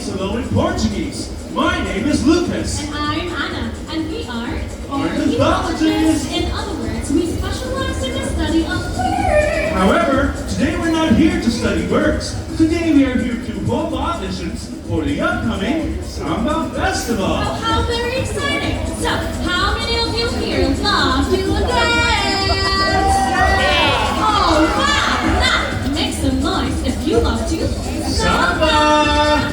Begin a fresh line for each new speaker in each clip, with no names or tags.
hello in Portuguese. My name is Lucas.
And I'm Anna, and we are
ornithologists.
In other words, we specialize in the study of birds.
However, today we're not here to study birds. Today we are here to hold auditions for the upcoming Samba Festival.
Oh, how very exciting! So, how many of you here love to dance? Oh, wow! Now, make some noise if you love to
Samba!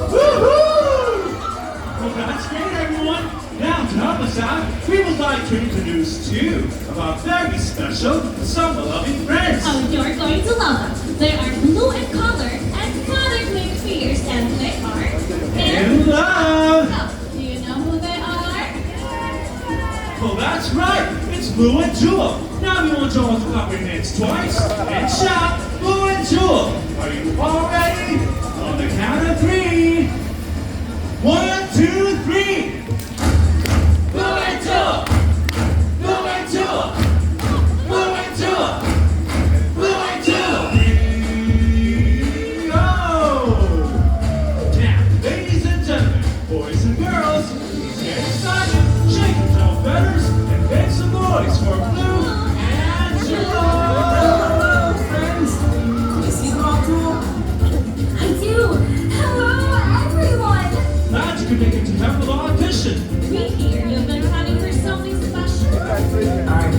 Woohoo! Well, that's great, everyone. Now, to help us out, we would like to introduce two of our very special Samba-loving friends.
Oh, you're going to love them. They are blue in color, athletically fierce, and they are
in love.
Oh, do you know who they are?
Well, that's right. It's Blue and Jewel. Now we want you all to clap your hands twice and shout, Blue and Jewel. Are you all ready? On the count of 3. 1, 2, 3. Blue and Jewel. Blue and Jewel. Blue and Jewel. Blue and Jewel. 3, go. Now, ladies and gentlemen, boys and girls, please get excited, shake your tail feathers, and make some noise for Blue and Jewel.
Friends, do you see them all cool?
I do! Hello, everyone!
Glad you could make it to Temple audition.
We hear you've been running for something special.
I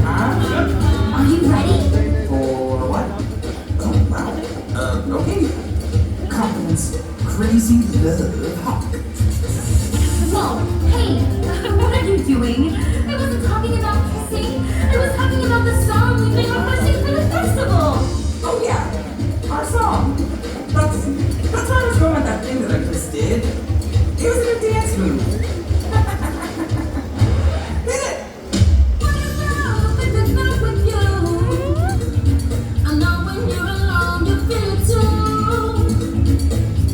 have.
Are you ready?
For what? Oh, wow. Okay. Confidence, crazy love, hawk.
Whoa, hey, what are you doing? I wasn't talking about kissing. I was talking about the song we've been requesting for the festival.
Oh, yeah. Our song. That's why I was going with that thing that I just did. It was a new dance move. Hit it!
What is love if it's not with you? I know when you're alone, you feel it too.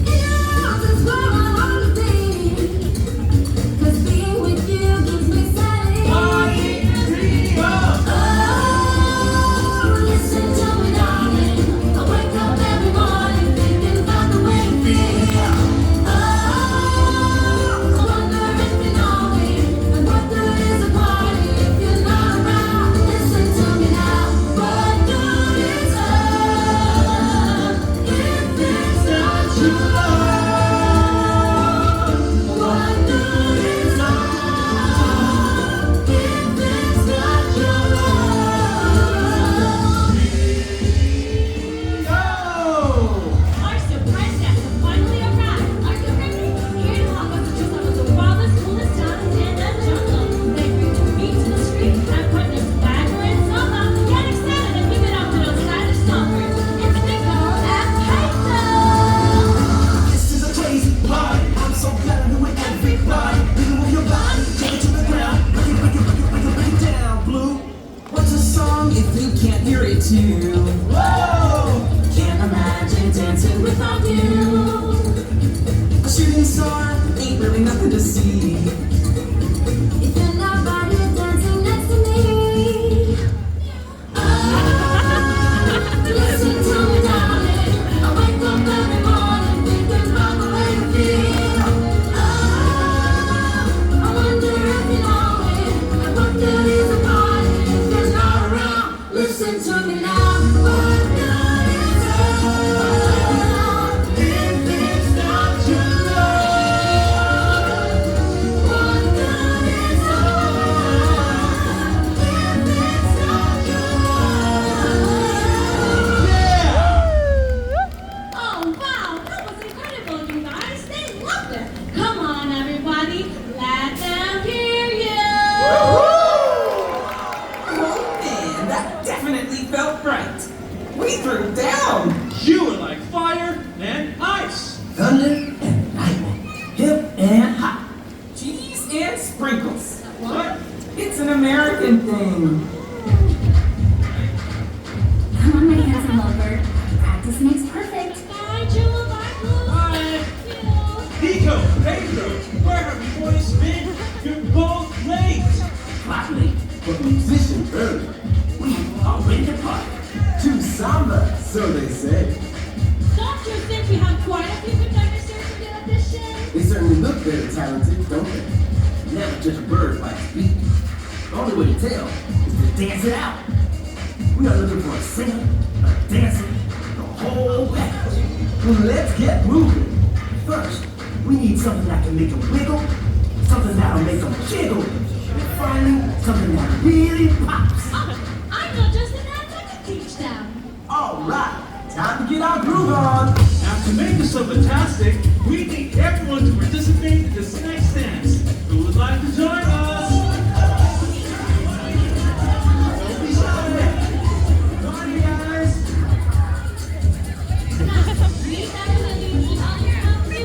In your arms is where I wanna be. 'Cause being with you gives me sanity.
Party in Rio.
Oh, listen to me, darling. I wake up every morning thinking about the way you feel. Oh, I wonder if you know me and what good is a party if you're not around. Listen to me now. What good is love if it's not your love? What good is love if it's not your love?
Go!
Our surprise guests have finally arrived. Are you ready? Here to help us to some of the wildest, coolest sounds in the jungle. They bring your feet to the street and put their swagger in samba. Get excited and give it up to those stylish stompers. It's Nico and Kaito.
This is a crazy party. I'm so glad I'm doing everybody. You move your body, take it to the ground. Break it down, Blue.
What's a song if you can't hear it too?
Whoa!
Can't imagine dancing without you. A shooting star ain't really nothing to see.
If you're not body dancing next to me. Oh, listen to me, darling. I wake up every morning thinking about the way you feel. Oh, I wonder if you know it and what good is a party if you're not around. Listen to me now. What good is love if it's not your love? What good is love if it's not your love?
Yeah!
Oh, wow. That was incredible, you guys. They loved it. Come on, everybody. Let them hear you.
Oh man, that definitely felt right. We threw down.
You are like fire and ice.
Thunder and lightning. Hip and hot.
Cheese and sprinkles.
What?
It's an American thing.
Come on, my handsome lovebird. Practice makes perfect.
Bye, Jewel. Bye, Blue.
Bye.
You.
Nico, Pedro, where have you boys been? You're both late.
Not late, but musician early. We are ready to party. To samba, so they say.
Don't you think we have quite a few contenders here for the audition?
certainly look very talented, don't they? Never judge a bird by its beak. The only way to tell is to dance it out. We are looking for a singer, a dancer, the whole package. Well, let's get moving. First, we need something that can make them wiggle, something that'll make them jiggle, and finally, something that really pops.
I know just enough I can teach them.
All right, time to get our groove on.
Now, to make this so fantastic, we need everyone to participate in this next dance. Who would like to join us? Don't be shy. Come on, you guys.
Please, everybody, on your own too.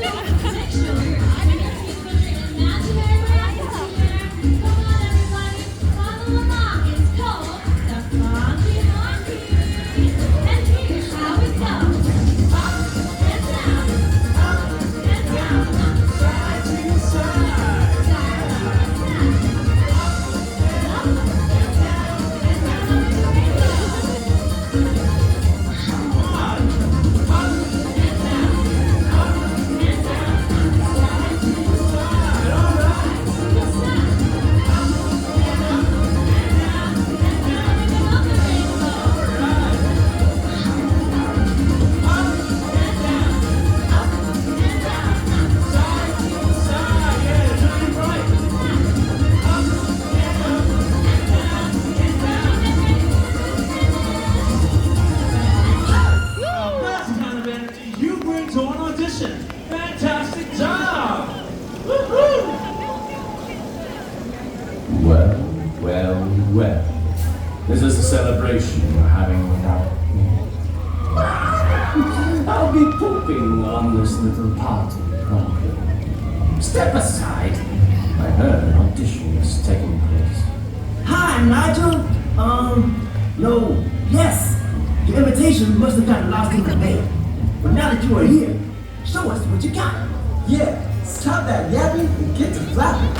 Make sure your eyes and feet are imaginary rocking here. Come on, everybody, follow along. It's called the Funky Monkey. And here's how it goes. Up and down, up and down, side to side, side and down, up and down, and down and
That's the kind of energy you bring to an audition. Fantastic job! Woo-hoo!
Well. Is this a celebration you're having without me? I'll be pooping on this little party promptly. Step aside. I heard an audition is taking place.
Hi, Nigel. No, yes. Your invitation must have gotten lost in the mail. But now that you are here, show us what you got. Yeah, stop that yapping and get to flapping.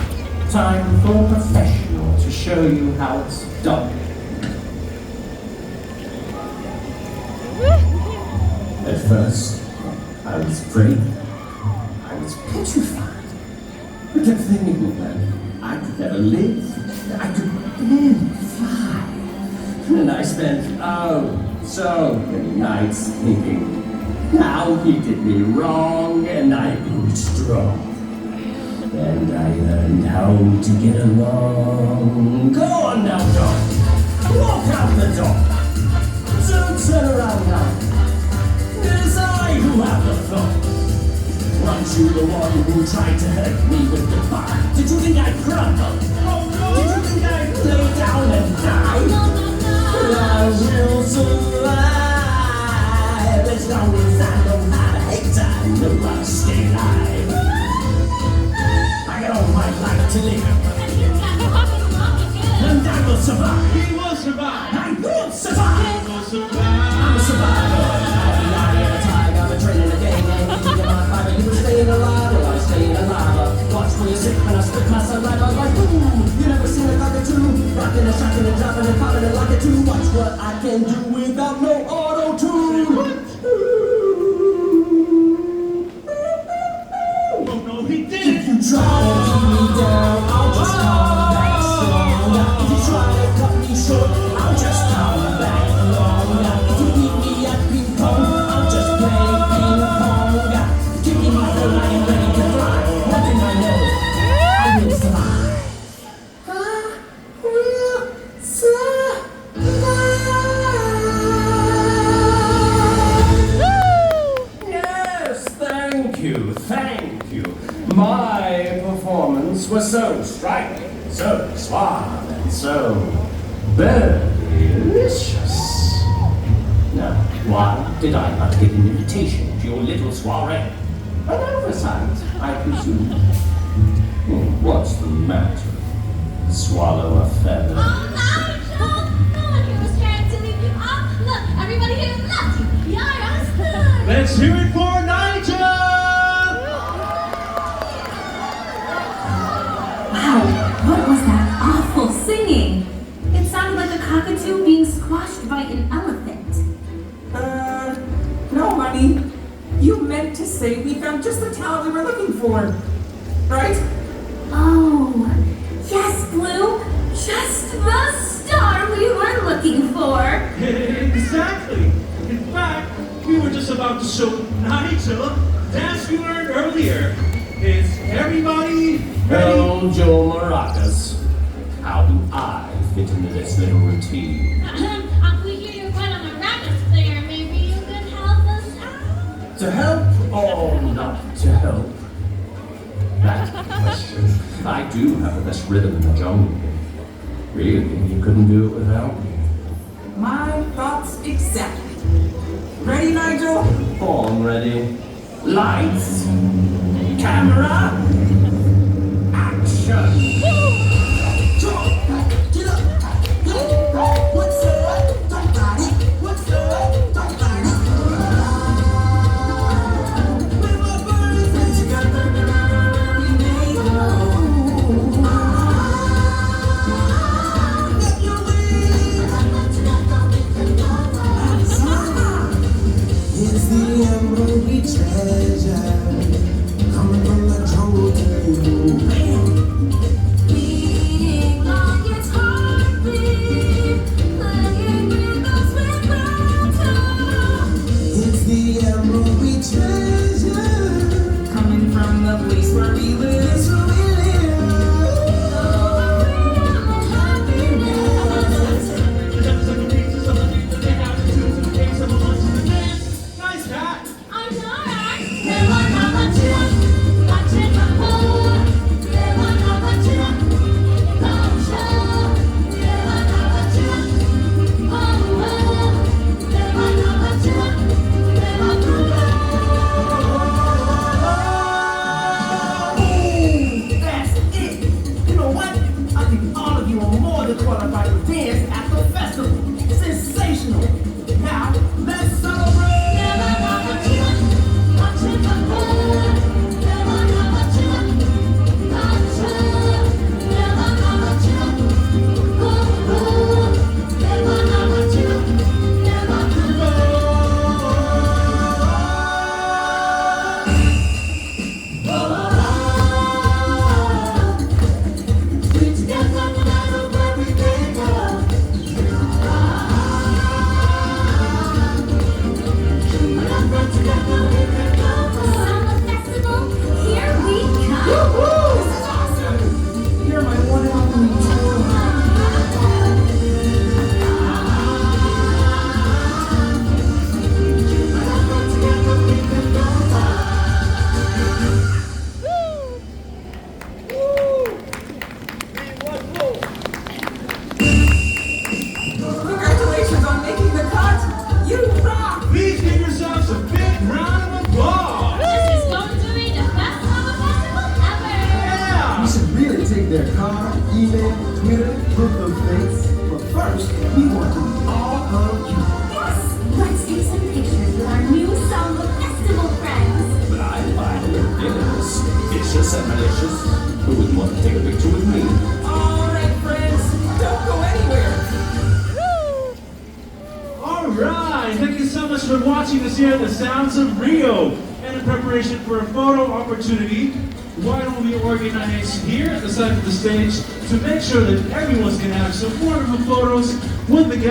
Time for a professional to show you how it's done. At first, I was afraid. I was petrified. I kept thinking that I could never live. I could barely fly. And I spent, so many nights thinking how he did me wrong and I grew strong. And I learned how to get along. Go on now, dog. Walk out the door. Don't turn around now. It is I who have the floor. Aren't you the one who tried to hurt me with the bar? Did you think I'd crumble? Did you think I'd lay down and die? I will survive as long as I know how to hate. I know I'll stay alive. I got all my life to live,
And he's got walking good.
and I will survive.
He will survive!
I will survive.
He will survive!
I'm a survivor. I'm a tiger. I'm a train in the game. And you think my fiber, you were staying alive. Well, I'm staying alive. Watch when you're sick when I spit my saliva. Like, ooh, you never seen a cockatoo. Rocking and shocking and dropping and popping it like a two. Watch what I can do without no auto-tune.
Oh no, he
If
didn't!
you try to keep me down, I'll just come back strong. If you try to cut me short, I'll just come back long. If you beat me at ping pong, I'll just play ping pong. Give me my phone, I am ready to fly. One thing I know, I will survive. Yes, thank you. My performance was so striking, so suave, and so delicious. Now, why did I not get an invitation to your little soiree? An oversight, I presume. What's the matter? Swallow a feather.
Oh, Nigel! No one here was trying to leave you off. Look, everybody here loves you. You're a star.
Let's hear it for Nigel!
Wow, what was that awful singing? It sounded like a cockatoo being squashed by an elephant.
No, honey. You meant to say we found just the talent we were looking for. right?
Oh, yes, Blue. Just the star we were looking for.
Exactly. In fact, we were just about to show Nigel the dance we learned earlier. Is everybody ready?
Hello, Joe Maracas. How do I fit into this little routine?
We hear you're quite a miraculous player. Maybe you could help us out?
To help or not to help? That's the question. I do have the best rhythm in the jungle. Really, you couldn't do it without me.
My thoughts exactly. Ready, Nigel?
Born ready. Lights, camera, action.
What's up? Don't bite it. What's up? Don't bite it. We're my birds together. We may go. Get your wings. Here's the emerald we treasure, coming from the jungle to you.
Beating like its heartbeat, playing rhythms with gratitude.
It's the emerald we treasure,
Coming from the place where we live.
it's where we live.
Nice hat.
I'm not.
That's it. You know what? I think all of you are more than qualified to dance at the festival. Sensational. Now, let's celebrate.
Summer Festival, here we come.
This is awesome. You're my one and only Joe. Congratulations on making the cut. You rock.
Please give yourselves a big round of applause.
This is going to be the best summer festival ever.
Yeah.
We should really take their car, email, Twitter, book those things. But first, we want to meet all of you.
Yes, let's take some pictures with our new Summer Festival friends.
But I find it ridiculous, vicious, and malicious. Who would want to take a picture with me?
All right, friends. Don't go anywhere.
All right. Thank you so much for watching this here, The Sounds of Rio. And in preparation for a photo opportunity, why don't we organize here at the side of the stage to make sure that everyone's going to have some wonderful photos with the guests.